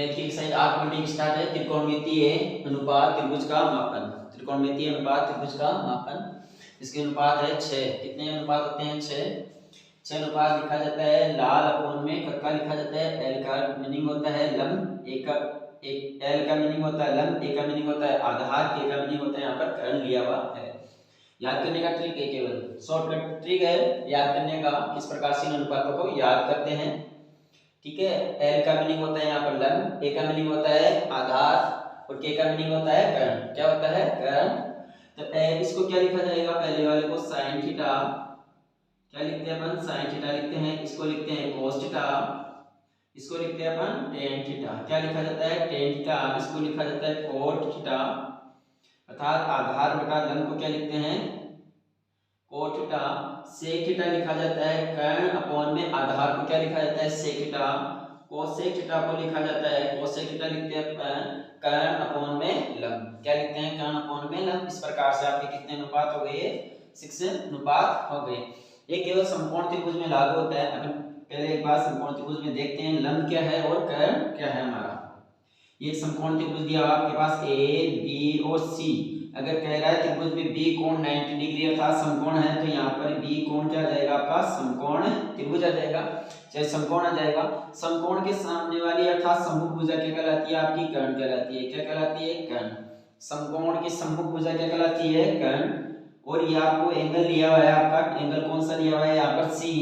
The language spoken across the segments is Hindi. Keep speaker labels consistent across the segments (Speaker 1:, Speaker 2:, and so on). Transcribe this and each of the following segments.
Speaker 1: मैथ की एक्सरसाइज 8 मीटिंग स्टार्ट है। त्रिकोणमितीय अनुपात त्रिभुज का मापन। त्रिकोणमितीय अनुपात त्रिभुज का मापन। इसके अनुपात है 6। कितने अनुपात होते हैं? 6 अनुपात लिखा जाता है लाल अपोन में कक्का लिखा जाता है। एल का मीनिंग होता है लंब, एक एल का मीनिंग होता है लंब, ए का मीनिंग होता है आधार, के का मीनिंग होता है यहाँ पर कर्ण लिया हुआ है। याद करने का ट्रिक है, केवल शॉर्टकट ट्रिक है याद करने का, किस प्रकार से इन अनुपातों को याद करते हैं। ठीक है, एल का मीनिंग होता है यहाँ पर लंब, ए का मीनिंग होता है आधार और के का मीनिंग होता है कर्ण। क्या होता है? कर्ण। तो इसको क्या लिखा जाएगा? पहले वाले को sin थीटा, क्या लिखते हैं अपन? sin थीटा लिखते हैं। इसको लिखते हैं cos थीटा, इसको लिखते हैं अपन tan थीटा। क्या लिखा जाता है? tan theta. इसको लिखा जाता है cot थीटा, अर्थात आधार बटा लंब को क्या लिखते हैं? cot theta. sec थीटा लिखा जाता है कर्ण अपॉन में आधार को क्या लिखा जाता है? sec theta. cosec थीटा को लिखा जाता है, cosec थीटा लिखते हैं कर्ण अपॉन में लंब। क्या लिखते हैं? कर्ण अपॉन में लंब। इस प्रकार से आपके कितने अनुपात हो गए? 6 अनुपात हो गए। ये केवल समकोण त्रिभुज में लागू होता है। अपन पहले एक बार समकोण त्रिभुज में देखते हैं लंब क्या है और कर्ण क्या है हमारा। ये समकोण त्रिभुज दिया हुआ आपके पास ए, बी और सी। अगर कह रहा है त्रिभुज में बी कोण 90 डिग्री अर्थात समकोण है, तो यहाँ पर बी कोण क्या आ जाएगा आपका? समकोण त्रिभुज आ जाएगा, चाहे समकोण आ जाएगा। समकोण के सामने वाली अर्थात सम्मुख भुजा क्या कहलाती है? आपकी कर्ण कहलाती है। क्या कहलाती है? कर्ण। समकोण की सम्मुख भुजा क्या कहलाती है? कर्ण। और ये आपको एंगल लिया हुआ है, आपका एंगल कौन सा लिया हुआ है यहाँ पर? सी।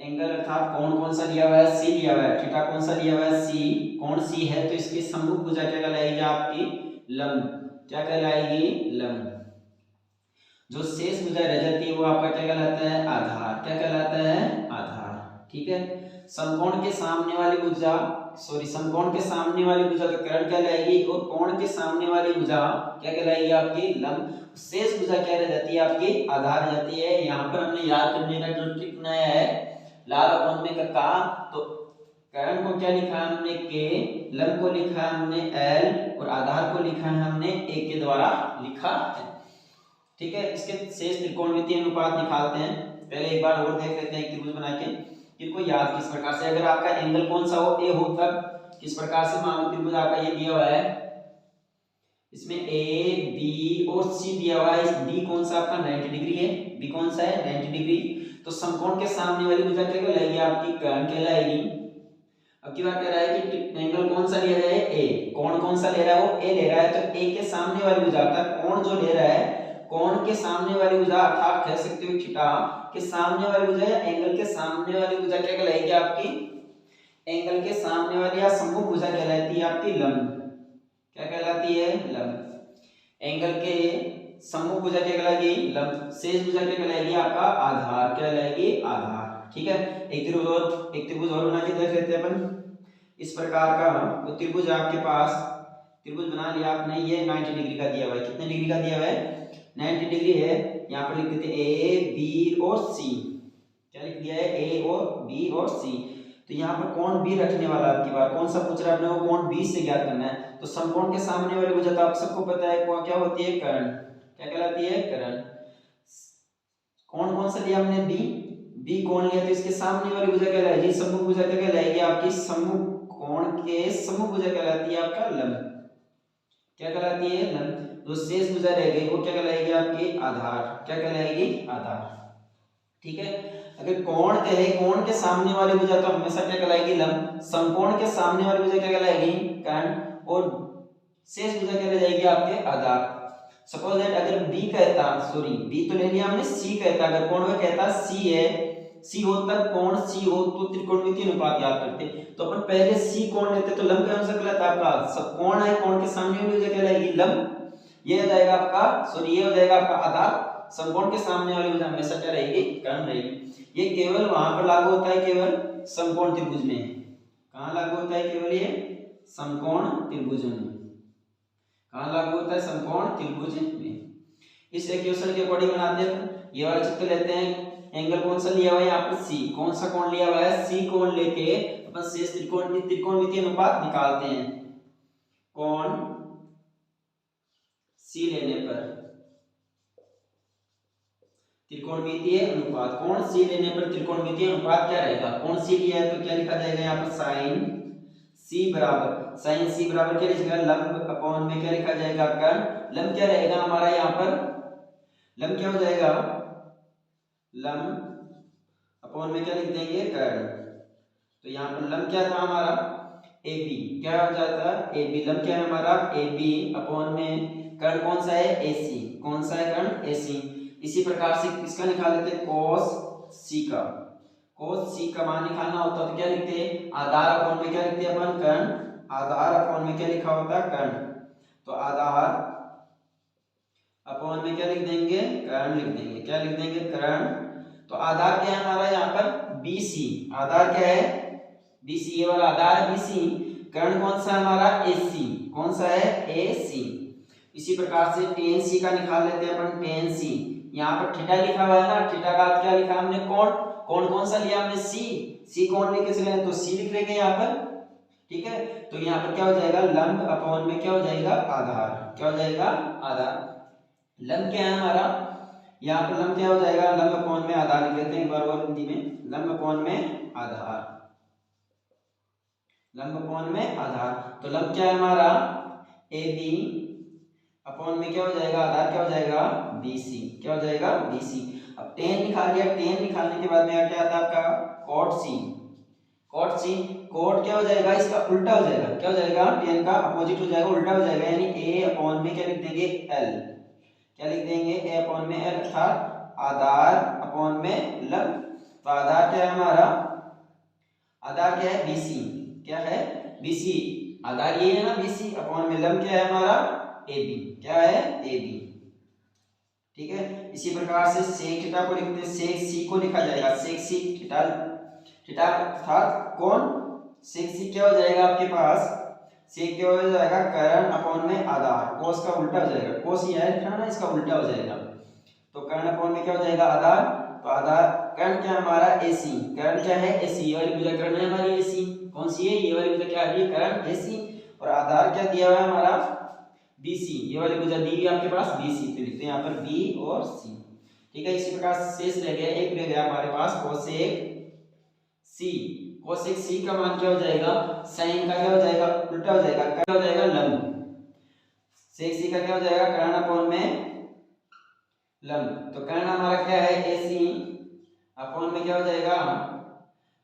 Speaker 1: एंगल अर्थात कोण कौन सा लिया हुआ है? सी लिया हुआ है। थीटा कौन सा लिया हुआ है? सी। कोण सी है तो इसकी सम्मुख भुजा क्या कहलाएगी आपकी? लंब। क्या कहलाएगी? लंब। जो शेष भुजा रह जाती है वो आपका क्या कहलाता है? आधार। क्या कहलाता है? आधार। ठीक है। समकोण के सामने वाली भुजा, समकोण के सामने वाली भुजा का कर्ण कहलाएगी और कोण के सामने वाली भुजा क्या कहलाएगी? आपकी लंब। शेष भुजा क्या रह जाती है? आपकी आधार जाती है। यहाँ पर हमने याद करने का जो ट्रिक बनाया है लाल अपोन में कक्का, तो कर्ण को क्या लिखा है हमने? के, लंब को लिखा है हमने एल और आधार को लिखा है हमने ए के द्वारा लिखा है। ठीक है। इसके शेष त्रिकोणमितीय अनुपात निकालते हैं। पहले एक बार और देख लेते हैं त्रिभुज बना के इनको याद किस प्रकार से। अगर आपका एंगल कौन सा हो? ए हो, तब किस प्रकार से मान लो त्रिभुज आपका ये दिया हुआ है, इसमें ए बी और सी दिया हुआ है। बी कौन सा आपका? 90 डिग्री है। बी कौन सा है? 90 डिग्री। तो समकोण के सामने वाली भुजा क्या कहलाएगी? आपकी कर्ण कहलाएगी। अब की बात कर रहा है कि एंगल कौन सा ले रहा है? ए। कोण कौन सा ले रहा है? वो ए ले रहा है। तो ए के सामने वाली भुजा का कोण जो ले रहा है, कोण के सामने वाली भुजा अर्थात कह सकते हो थीटा के सामने वाली भुजा या एंगल के सामने वाली भुजा क्या कहलाएगी? आपकी एंगल के सामने वाली या सम्मुख भुजा कहलाती है आपकी लंब। क्या कहलाती है? लंब। एंगल के सम्मुख भुजा क्या कहलाएगी? लंब। शेष भुजा क्या कहलाएगी? आपका आधार। क्या कहलाएगी? आधार। ठीक है। एक त्रिभुज और बना के देख लेते हैं अपन। इस प्रकार का वो त्रिभुज आपके पास, त्रिभुज बना लिया आपने। ये 90 डिग्री का दिया हुआ है। कितने डिग्री का दिया हुआ है? 90 डिग्री है। यहाँ पर लिख देते हैं ए बी और सी। क्या लिख दिया है? ए और बी और सी। तो यहाँ पर कोण बी रखने वाला आपकी बार कौन सा पूछ रहा है? अपने को कोण बी से ज्ञात करना है। तो समकोण के सामने वाली भुजा तो आप सबको पता है क्या होती है? कर्ण। क्या कहलाती है? कर्ण। कोण कौन सा लिया हमने? बी। बी कोण लिया तो इसके सामने वाली भुजा कहलाएगी सम्मुख भुजा। क्या कहलाएगी? आपकी सम्मुख कोण के सम्मुख भुजा कहलाती है आपका लंब। क्या कहलाती है? लंब। जो शेष भुजा रह गई वो क्या कहलाएगी? आपकी आधार। क्या कहलाएगी? आधार। ठीक है। अगर कोण कहे, कोण के सामने वाली भुजा तो हमेशा क्या कहलाएगी? लंब। समकोण के सामने वाली भुजा क्या कहलाएगी? कर्ण। और शेष भुजा क्या रह जाएगी? आपके आधार। सपोज दैट अगर बी कहता, बी तो ले लिया हमने, सी कहता, अगर कोण में कहता सी है, सी हो तब कोण सी हो तो त्रिकोणमितीय अनुपात याद करते। तो अपन पहले सी कोण लेते तो लंब कौन सा कहलाता है? आपका सब कोण है, कोण के सामने वाली भुजा कहलाएगी लंब। ये हो जाएगा आपका, ये हो जाएगा आपका आधार। समकोण के सामने वाली भुजा हमेशा क्या रहेगी? कर्ण रहेगी। ये केवल वहां पर लागू होता है, केवल समकोण त्रिभुज में। कहां लागू होता है? केवल ये समकोण त्रिभुज में। कहां लागू होता है? समकोण त्रिभुज में। इस इक्वेशन के अकॉर्डिंग बनाते हैं। ये वाला चित्र लेते हैं। एंगल कौन सा लिया हुआ है? यहाँ पर सी। कौन सा कोण लिया हुआ है? सी कोण लेके अपन शेष त्रिकोणमितीय अनुपात निकालते हैं। कोण सी लेने पर त्रिकोणमितीय अनुपात, कोण सी लेने पर त्रिकोणमितीय अनुपात क्या रहेगा? कोण सी लिया है तो क्या लिखा जाएगा? यहाँ पर साइन सी बराबर साइन सी बराबर क्या लिखेगा, लंब अपॉन में क्या लिखा जाएगा, कर्ण। लंब क्या रहेगा हमारा यहाँ पर, लंब क्या हो जाएगा, लंब अपॉन में क्या लिख देंगे, कर्ण। तो यहाँ पर लंब क्या था हमारा, ए बी, क्या हो जाता है, ए बी। लंब क्या है हमारा, ए बी अपॉन में कर्ण कौन सा है, ए सी। कौन सा है कर्ण, ए सी। इसी प्रकार से किसका निकाल लेते हैं, कोस सी का। कोस सी का मान निकालना होता तो क्या लिखते हैं, आधार अपॉन में क्या लिखते हैं अपन, कर्ण। आधार अपॉन में क्या लिखा होता है, कर्ण। तो आधार अपॉन में क्या लिख देंगे, कर्ण लिख देंगे। क्या लिख देंगे, कर्ण। तो आधार क्या है हमारा यहाँ पर, BC। आधार क्या है, BC, ये वाला आधार है BC। कर्ण कौन सा है हमारा, AC। कौन सा है, AC। इसी प्रकार से tan C का निकाल लेते हैं अपन, tan C। यहाँ पर थीटा लिखा हुआ है ना, थीटा का अर्थ क्या लिखा हमने, कोण। कोण कौन सा लिया हमने, C कोण लेके चले तो C लिख लेंगे यहाँ पर, ठीक है। तो यहाँ पर क्या हो जाएगा, लंब अपॉन में क्या हो जाएगा, आधार। क्या हो जाएगा, आधार। लंब क्या है हमारा, यहाँ पर लंब क्या हो जाएगा, लंब अपॉन में आधार लिख लेते हैं एक बार और हिंदी में, लंब अपॉन में आधार। लंब अपॉन में आधार। तो लंब क्या है हमारा, ए बी अपॉन में क्या हो जाएगा, आधार क्या हो जाएगा, BC। क्या हो जाएगा, BC। अब tan निकाल लिया, tan निकालने के बाद में क्या आता है आपका, cot C। cot C, cot क्या हो जाएगा, इसका उल्टा हो जाएगा। क्या हो जाएगा, tan का अपोजिट हो जाएगा, उल्टा हो जाएगा। यानी a अपॉन में क्या लिख देंगे, L। क्या लिख देंगे, a अपॉन में L, अर्थात आधार अपॉन में लंब। तो आधार क्या है हमारा, आधार क्या है, BC। क्या है, BC। आधार ये है ना, BC अपॉन में लंब क्या है हमारा, AB। क्या है, AB, ठीक है। इसी प्रकार से sec थीटा को लिखते हैं, sec C को लिखा जाएगा, sec C थीटा। थीटा अर्थात कोण। sec C क्या हो जाएगा आपके पास, sec क्या हो जाएगा, कर्ण अपॉन में आधार। cos का उल्टा हो जाएगा, cos ये है ना, इसका उल्टा हो जाएगा। तो कर्ण अपॉन में क्या हो जाएगा, आधार। तो आधार, कर्ण क्या हमारा, AC। कर्ण क्या है, AC। ये वाली भुजा कर्ण है हमारी AC। कौन सी है, ये वाली भुजा क्या आ रही है, कर्ण AC। और आधार क्या दिया हुआ है हमारा, BC। ये वाली भुजा दी है आपके पास BC, तो लिखते हैं यहाँ पर B और C, ठीक है। इसी प्रकार शेष रह गया, एक रह गया हमारे पास कोसेक C। कोसेक C का मान क्या हो जाएगा, साइन का क्या हो जाएगा, उल्टा हो जाएगा। क्या हो जाएगा, लंब। सेक C का क्या हो जाएगा, कर्ण अपॉन में लंब। तो कर्ण हमारा क्या है, AC अपॉन में क्या हो जाएगा,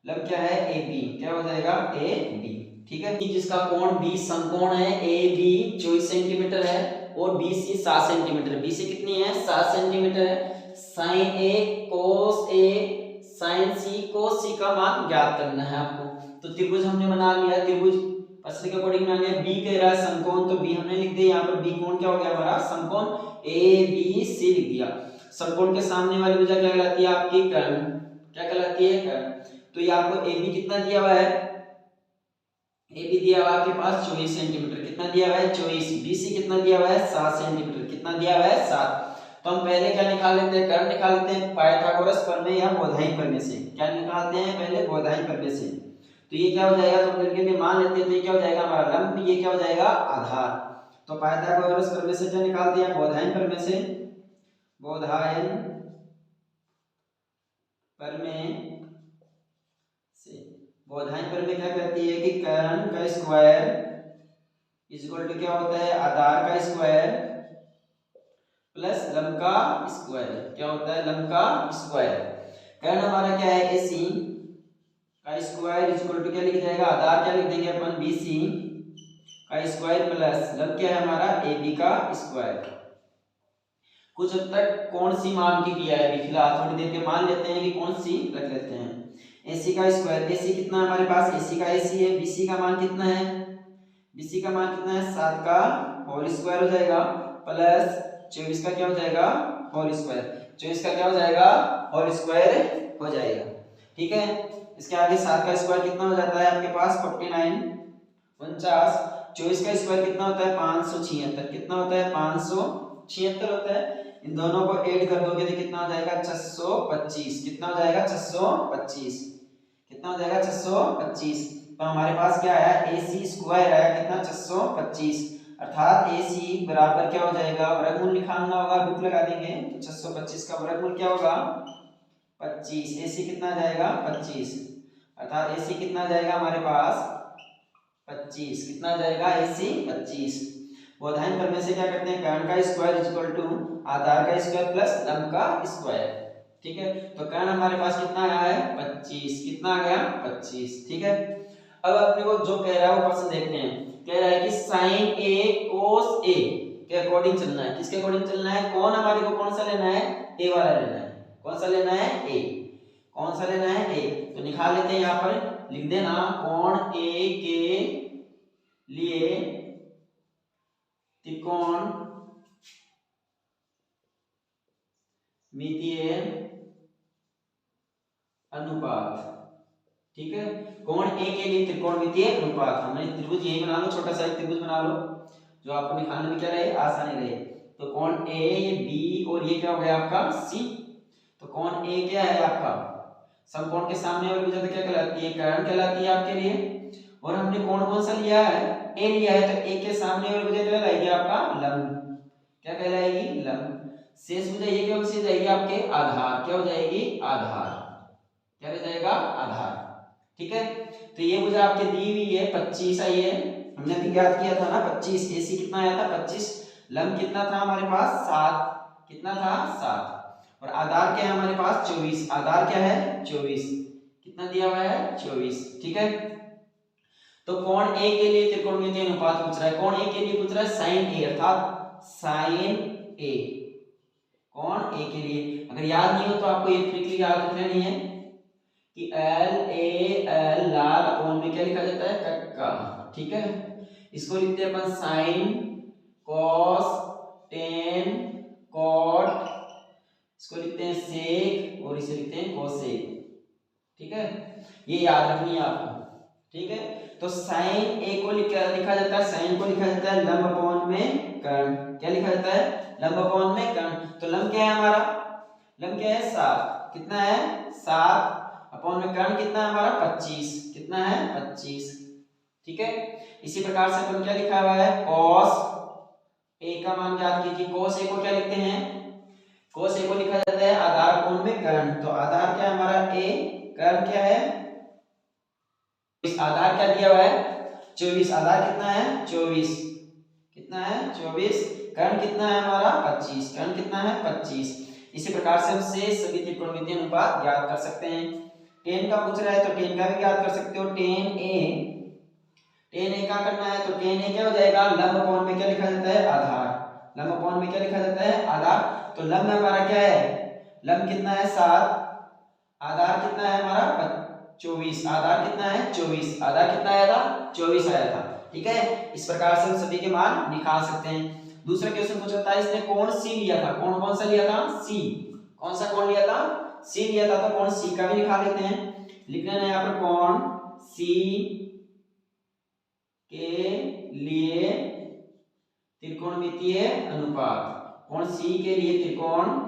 Speaker 1: लंब क्या है, AB। क्या हो जाएगा, AB, ठीक है। जिसका कोण B समकोण है, AB 24 सेंटीमीटर है और BC 7 सेंटीमीटर है। BC कितनी है, 7 सेंटीमीटर है। Sine A cos A sine C cos C का मान ज्ञात करना है आपको। तो त्रिभुज हमने बना लिया, त्रिभुज प्रश्न के अकॉर्डिंग बना लिया। B कह रहा है समकोण, तो B हमने लिख दिया यहाँ पर। B कोण क्या हो गया हमारा, समकोण ABC लिख दिया। समकोण के सामने वाली भुजा क्या कहलाती है आपकी, कर्ण। क्या कहलाती है, कर्ण। तो ये आपको AB कितना दिया हुआ है, AB दिया हुआ है आपके पास 24 सेंटीमीटर। कितना दिया हुआ है, 24। BC कितना दिया हुआ है, 7 सेंटीमीटर। कितना दिया हुआ है, 7। तो हम पहले क्या निकाल लेते हैं, कर्ण निकाल लेते हैं पाइथागोरस प्रमेय या बोधायन प्रमेय से। क्या निकालते हैं, पहले बोधायन प्रमेय से। तो ये क्या हो जाएगा, तो मिलके लिए मान लेते हैं, तो ये क्या हो जाएगा हमारा लंब, ये क्या हो जाएगा, आधार। तो पाइथागोरस प्रमेय से क्या निकालते हैं, बोधायन प्रमेय से। बोधायन प्रमेय से, बोधायन प्रमेय क्या कहती है कि कर्ण का स्क्वायर इज इक्वल टू क्या होता है, आधार का स्क्वायर प्लस लंब का स्क्वायर। क्या होता है, लंब का स्क्वायर। कर्ण हमारा क्या है, AC का स्क्वायर इज इक्वल टू क्या लिख जाएगा, आधार क्या लिख देंगे अपन, BC का स्क्वायर प्लस लंब क्या है हमारा, AB का स्क्वायर। कुछ हद तक कौन सी मान की किया है अभी फिलहाल, थोड़ी देर के मान लेते हैं कि कौन सी रख लेते हैं। AC का स्क्वायर, AC कितना है हमारे पास, AC का AC है। BC का मान कितना है, BC का मान कितना है, 7 का होल स्क्वायर हो जाएगा प्लस 24 का क्या हो जाएगा, होल स्क्वायर। 24 का क्या हो जाएगा, होल स्क्वायर हो जाएगा, ठीक है। इसके आगे 7 का स्क्वायर कितना हो जाता है आपके पास, 49 49। 24 का स्क्वायर कितना होता है, 576। कितना होता है, 576 होता है। इन दोनों को ऐड कर दोगे तो कितना हो जाएगा, 625। कितना हो जाएगा, 625। कितना हो जाएगा, 625। तो हमारे पास क्या आया, AC स्क्वायर आया कितना, 625। अर्थात AC बराबर क्या हो जाएगा, वर्गमूल निकालना होगा, रूट लगा देंगे। तो 625 का वर्गमूल क्या होगा, 25। AC कितना जाएगा, 25। अर्थात AC कितना जाएगा हमारे पास 25 कितना आ जाएगा AC 25। बोधायन प्रमेय से क्या करते हैं, कर्ण का स्क्वायर इक्वल टू आधार का स्क्वायर प्लस लंब का स्क्वायर। ठीक है, तो कर्ण हमारे पास कितना आया है 25, कितना आ गया 25। ठीक है, अब अपने को जो कह रहा है वो क्वेश्चन देखते हैं। कह रहा है कि sin A cos A के अकॉर्डिंग चलना है। किसके अकॉर्डिंग चलना है, कौन हमारे को कौन सा लेना है, A वाला लेना है। कौन सा लेना है A, कौन सा लेना है A। तो निकाल लेते हैं, यहाँ पर लिख देना कोण A के लिए त्रिकोण मितीय अनुपात। ठीक है, कोण A के लिए त्रिकोणमितीय अनुपात। हमने त्रिभुज यही बना लो, छोटा सा एक त्रिभुज बना लो जो आपको निकालने में क्या रहे, आसानी रहे। तो कोण A, ये B और ये क्या हो गया आपका C। तो कोण A क्या है आपका, समकोण के सामने वाली भुजा क्या कहलाती है, कर्ण कहलाती है आपके लिए। और हमने कोण कौन सा लिया है, A लिया है, तो A के सामने वाली भुजा क्या कहलाएगी आपका लंब। क्या कहलाएगी लंब। शेष भुजा ये क्या हो जाएगी आपके आधार। क्या हो जाएगी आधार, क्या रह जाएगा आधार। ठीक है, तो ये भुजा आपके दी हुई है 25 आई है, हमने अभी याद किया था ना 25। AC कितना आया था 25, लंब कितना था हमारे पास 7, कितना था 7, और आधार क्या है हमारे पास 24। आधार क्या है 24, कितना दिया हुआ है 24। ठीक है, तो कोण A के लिए त्रिकोणमितीय अनुपात पूछ रहा है। कोण A के लिए पूछ रहा है sin A, अर्थात sin A कोण A के लिए। अगर याद नहीं हो तो आपको ये ट्रिक याद रखनी है कि LAL लाल अपॉन में क्या लिखा जाता है कक्का। ठीक है, इसको लिखते हैं अपन साइन, कॉस, टेन, कॉट, इसको लिखते हैं सेक और इसे लिखते हैं कोसेक। ठीक है, ये याद रखनी है आपको। ठीक है, तो साइन A को लिखा जाता है, साइन को लिखा जाता है लंब अपॉन में कर्ण। क्या लिखा जाता है लंब अपॉन में कर्ण। तो लंब क्या है हमारा, लंब क्या है 7, कितना है 7 अपॉन में कर्ण कितना है हमारा 25, कितना है 25। ठीक है, इसी प्रकार से अपन क्या लिखा हुआ है cos A का मान ज्ञात कीजिए। cos A को क्या लिखते हैं, cos A को लिखा जाता है आधार कोण में कर्ण। तो आधार क्या है हमारा A, कर्ण क्या है, इस आधार क्या दिया हुआ है 24। आधार कितना है 24, कितना है 24, कर्ण कितना है हमारा 25, कर्ण कितना है 25। इसी प्रकार से हम से सभी त्रिकोणमितीय अनुपात ज्ञात कर सकते हैं। टेन का पूछ रहा है तो टेन का भी ज्ञात कर सकते हो। टेन ए क्या करना है, तो टेन ए क्या हो जाएगा लंब अपॉन में क्या लिखा जाता है आधार। लंब अपॉन में क्या लिखा जाता है आधार। तो लंब हमारा क्या है, लंब कितना है 7, आधार कितना है हमारा 24, आधार कितना है 24, आधार कितना आया था 24 आया था। ठीक है, इस प्रकार से हम सभी के मान निकाल सकते हैं। दूसरा क्वेश्चन पूछ रहा था, इसने कोण सी लिया था। कोण कौन सा लिया था सी, कौन सा कोण लिया था सी लिया था। तो कोण सी का भी निकाल लेते हैं। लिख लेना यहाँ पर कोण सी के लिए त्रिकोणमितीय अनुपात। कोण सी के लिए त्रिकोणमितीय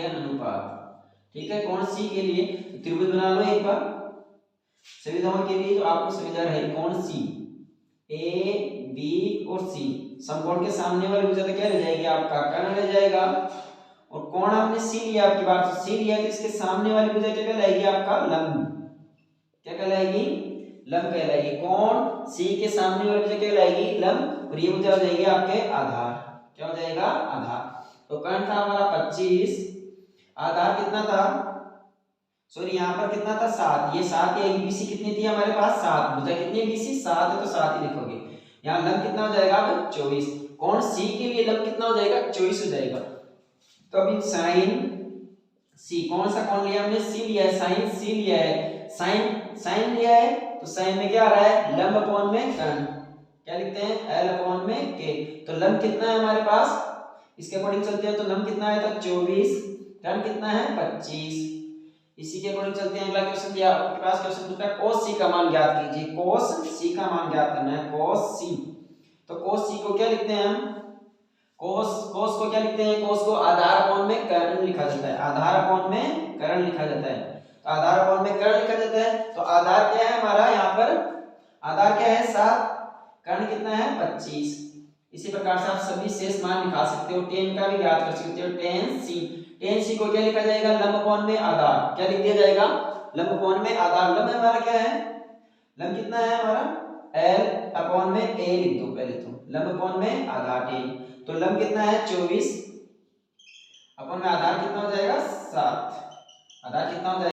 Speaker 1: अनुपात। ठीक है, कोण सी के लिए त्रिभुज बना लो एक बार सुविधाओं के लिए, जो आपको सुविधा रहे। कोण सी ए बी और सी, समकोण के सामने वाली भुजा क्या रह जाएगी आपका कर्ण रह जाएगा। और कोण हमने सी लिया आपकी बात, तो सी लिया तो इसके सामने वाली भुजा क्या कहलाएगी आपका लंब। क्या कहलाएगी लंब कहलाएगी। कोण सी के सामने वाली भुजा क्या कहलाएगी लंब, और ये भुजा हो जाएगी आपके आधार। क्या हो जाएगा आधार। तो कर्ण था हमारा 25, आधार कितना था, सॉरी यहाँ पर कितना था 7, ये 7 है। बीसी कितनी थी हमारे पास 7, भुजा कितनी है बीसी 7 है, तो 7 ही लिखोगे। यहाँ लंब कितना हो जाएगा अब 24। कोण सी के लिए लंब कितना हो जाएगा 24 हो जाएगा। तो अभी साइन सी, कौन सा कोण लिया हमने सी लिया है, साइन सी लिया है, साइन लिया है। तो साइन में क्या आ रहा है लंब अपॉन में कर्ण। क्या लिखते हैं एल अपॉन में के। तो लंब कितना है हमारे पास, इसके अकॉर्डिंग चलते हैं। तो लंब कितना आया था 24, कर्ण कितना है 25। इसी के अकॉर्डिंग चलते हैं। अगला क्वेश्चन दिया आपके पास, क्वेश्चन पूछा cos c का मान ज्ञात कीजिए। cos c का मान ज्ञात करना है, cos c। तो cos c को क्या लिखते हैं हम, cos को क्या लिखते हैं, cos को आधार अपॉन में कर्ण लिखा जाता है। आधार अपॉन में कर्ण लिखा जाता है। तो आधार अपॉन में कर्ण लिखा जाता है। तो आधार क्या है हमारा, यहाँ पर आधार क्या है 7, कर्ण कितना है 25। इसी प्रकार से आप सभी शेष मान निकाल सकते हो। टेन का भी ज्ञात कर सकते हो। टेन सी को क्या लिखा जाएगा लंब अपॉन में आधार। क्या लिख दिया जाएगा लंब अपॉन में आधार। लंब हमारा क्या है लंब कितना है हमारा, L अपॉन में A लिख दो पहले तो, लंब अपॉन में आधार T, तो लंब कितना है 24 अपॉन में आधार कितना हो जाएगा 7, आधार कितना हो जाएगा